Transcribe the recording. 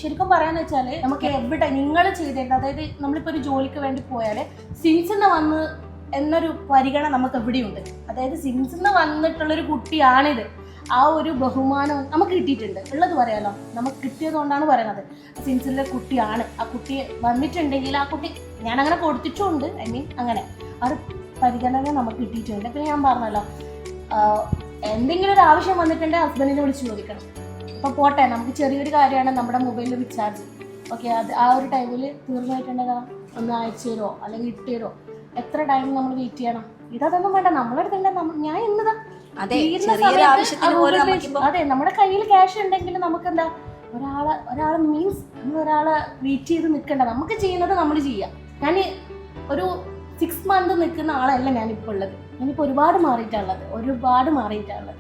ശരിക്കും പറയാന്ന് വെച്ചാൽ നമുക്ക് എവിടെ നിങ്ങൾ ചെയ്തേണ്ട, അതായത് നമ്മളിപ്പോൾ ഒരു ജോലിക്ക് വേണ്ടി പോയാൽ സിൻസിന്ന് വന്ന് എന്നൊരു പരിഗണന നമുക്ക് എവിടെയുണ്ട്. അതായത് സിൻസിന്ന് വന്നിട്ടുള്ളൊരു കുട്ടിയാണിത്, ആ ഒരു ബഹുമാനം നമുക്ക് കിട്ടിയിട്ടുണ്ട് ഉള്ളത് പറയാലോ. നമുക്ക് കിട്ടിയതുകൊണ്ടാണ് പറയുന്നത് സിൻസിലെ കുട്ടിയാണ്. ആ കുട്ടി വന്നിട്ടുണ്ടെങ്കിൽ ആ കുട്ടി ഞാനങ്ങനെ കൊടുത്തിട്ടുമുണ്ട്, ഐ മീൻ അങ്ങനെ ആ ഒരു പരിഗണന നമുക്ക് കിട്ടിയിട്ടുണ്ട്. പിന്നെ ഞാൻ പറഞ്ഞല്ലോ, എന്തെങ്കിലും ഒരു ആവശ്യം വന്നിട്ടുണ്ടെങ്കിൽ ഹസ്ബൻഡിനെ വിളിച്ച് ചോദിക്കണം. അപ്പോൾ പോട്ടെ, നമുക്ക് ചെറിയൊരു കാര്യമാണ് നമ്മുടെ മൊബൈലിൽ റീചാർജ്, ഓക്കെ, അത് ആ ഒരു ടൈമിൽ തീർന്നിട്ടുണ്ടെങ്കിൽ ഒന്ന് അയച്ചു തരുമോ അല്ലെങ്കിൽ ഇട്ട് തരുമോ, എത്ര ടൈം നമ്മൾ വെയിറ്റ് ചെയ്യണം? ഇതൊന്നും വേണ്ട, നമ്മളെടുത്തില്ല, ഞാൻ എന്നതാ അതെ, നമ്മുടെ കയ്യിൽ ക്യാഷ് ഉണ്ടെങ്കിൽ നമുക്ക് എന്താ ഒരാളെ മീൻസ് നമ്മൾ ഒരാളെ വെയിറ്റ് ചെയ്ത് നിൽക്കണ്ട, നമുക്ക് ചെയ്യുന്നത് നമ്മൾ ചെയ്യാം. ഞാൻ ഒരു 6 months നിൽക്കുന്ന ആളല്ല ഞാനിപ്പോൾ ഉള്ളത്. ഞാനിപ്പോൾ ഒരുപാട് മാറിയിട്ടുള്ളത്.